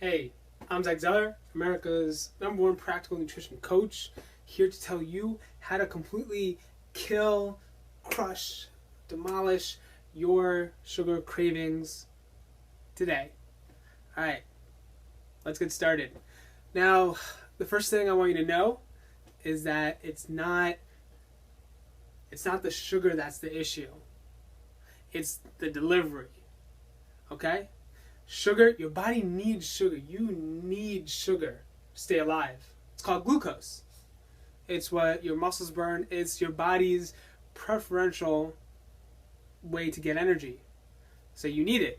Hey, I'm Zack, America's #1 practical nutrition coach, here to tell you how to completely kill, crush, demolish your sugar cravings today. Alright, let's get started. Now, the first thing I want you to know is that it's not the sugar that's the issue. It's the delivery. Okay? Sugar, your body needs sugar. You need sugar to stay alive. It's called glucose. It's what your muscles burn. It's your body's preferential way to get energy. So you need it.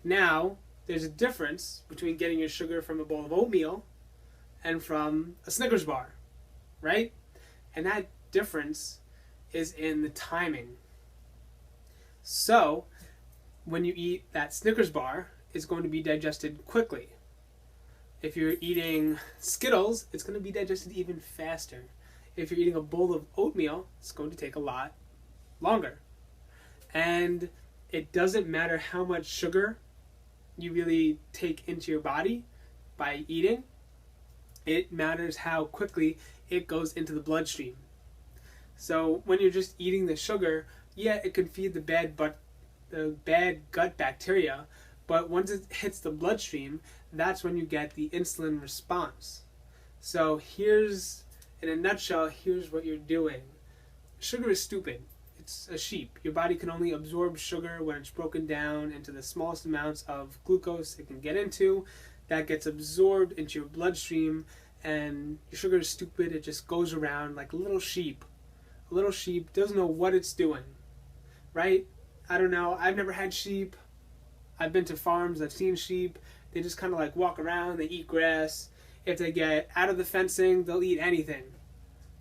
Now, there's a difference between getting your sugar from a bowl of oatmeal and from a Snickers bar, right? And that difference is in the timing. So, when you eat that Snickers bar, it's going to be digested quickly. If you're eating Skittles, it's going to be digested even faster. If you're eating a bowl of oatmeal, it's going to take a lot longer. And it doesn't matter how much sugar you really take into your body by eating. It matters how quickly it goes into the bloodstream. So when you're just eating the sugar, yeah, it can feed the bad gut bacteria, but once it hits the bloodstream, that's when you get the insulin response. So in a nutshell, here's what you're doing. Sugar is stupid. It's a sheep. Your body can only absorb sugar when it's broken down into the smallest amounts of glucose it can get into. That gets absorbed into your bloodstream, and your sugar is stupid. It just goes around like a little sheep. A little sheep doesn't know what it's doing, right? I don't know. I've never had sheep. I've been to farms. I've seen sheep. They just kind of like walk around. They eat grass. If they get out of the fencing, they'll eat anything.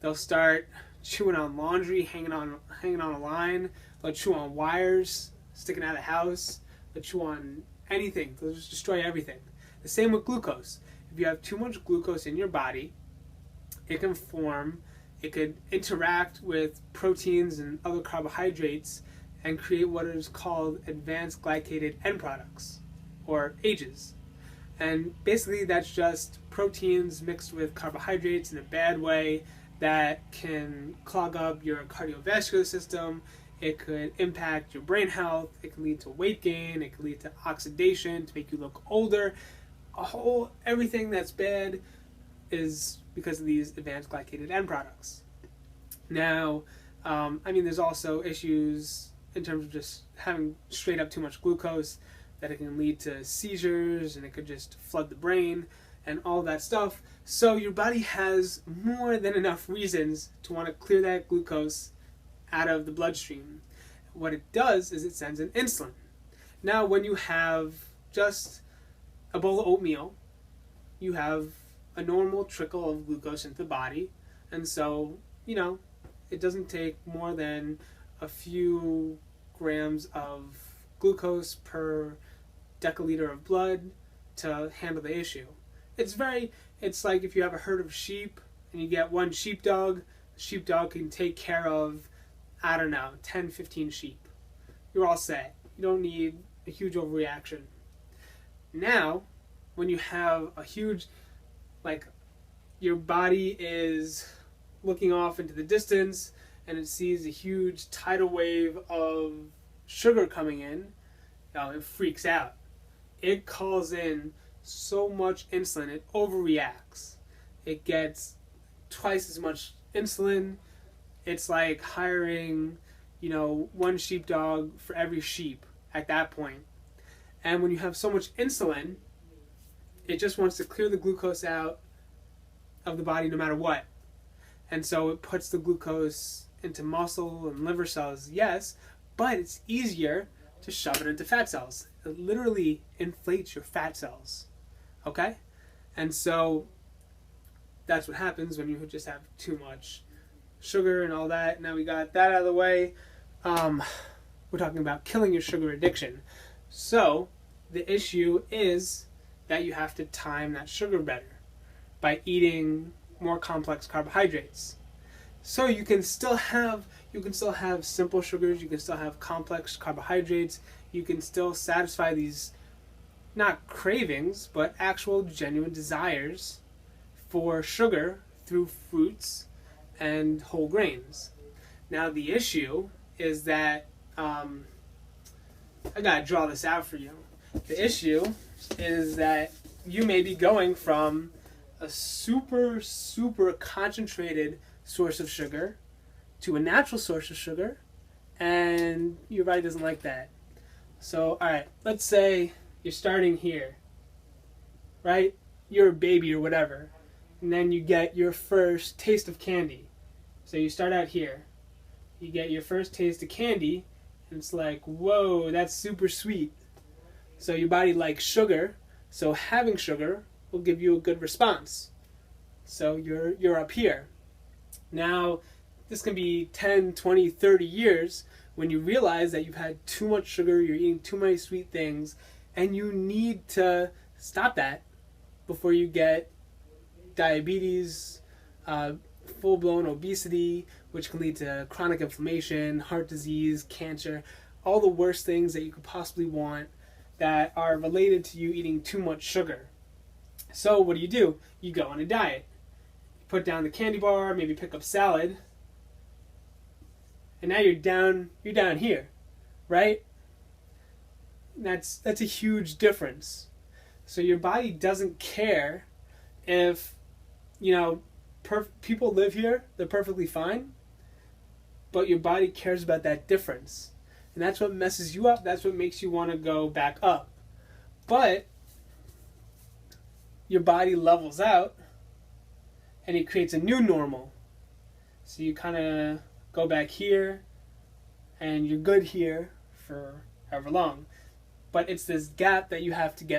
They'll start chewing on laundry, hanging on a line. They'll chew on wires sticking out of the house. They'll chew on anything. They'll just destroy everything. The same with glucose. If you have too much glucose in your body, it could interact with proteins and other carbohydrates and create what is called advanced glycated end products, or AGEs. And basically that's just proteins mixed with carbohydrates in a bad way that can clog up your cardiovascular system. It could impact your brain health. It can lead to weight gain. It can lead to oxidation to make you look older. Everything that's bad is because of these advanced glycated end products. Now, there's also issues in terms of just having straight up too much glucose, that it can lead to seizures, and it could just flood the brain and all that stuff. So your body has more than enough reasons to want to clear that glucose out of the bloodstream. What it does is it sends an insulin. Now, when you have just a bowl of oatmeal, you have a normal trickle of glucose into the body, and so, it doesn't take more than a few grams of glucose per deciliter of blood to handle the issue. It's like if you have a herd of sheep and you get one sheepdog, the sheepdog can take care of, 10, 15 sheep. You're all set. You don't need a huge overreaction. Now, when you have a huge, your body is looking off into the distance and it sees a huge tidal wave of sugar coming in, it freaks out. It calls in so much insulin, it overreacts. It gets twice as much insulin. It's like hiring, one sheepdog for every sheep at that point. And when you have so much insulin, it just wants to clear the glucose out of the body no matter what. And so it puts the glucose into muscle and liver cells, yes, but it's easier to shove it into fat cells. It literally inflates your fat cells. Okay? And so that's what happens when you just have too much sugar and all that. Now we got that out of the way. We're talking about killing your sugar addiction. So the issue is that you have to time that sugar better by eating more complex carbohydrates. So you can still have simple sugars, you can still have complex carbohydrates, you can still satisfy these not cravings, but actual genuine desires for sugar through fruits and whole grains. Now the issue is that I gotta draw this out for you. The issue is that you may be going from a super, super concentrated source of sugar to a natural source of sugar, and your body doesn't like that. So, alright, let's say you're starting here, right? You're a baby or whatever, and then you get your first taste of candy. So you start out here, you get your first taste of candy, and it's like, whoa, that's super sweet. So your body likes sugar, so having sugar will give you a good response. So you're up here. Now, this can be 10, 20, 30 years when you realize that you've had too much sugar, you're eating too many sweet things, and you need to stop that before you get diabetes, full-blown obesity, which can lead to chronic inflammation, heart disease, cancer, all the worst things that you could possibly want that are related to you eating too much sugar. So what do? You go on a diet. You put down the candy bar, maybe pick up salad, and now you're down here, right? That's a huge difference. So your body doesn't care if, people live here, they're perfectly fine, but your body cares about that difference. And that's what messes you up. That's what makes you want to go back up. But your body levels out and it creates a new normal. So you kind of go back here and you're good here for however long. But it's this gap that you have to get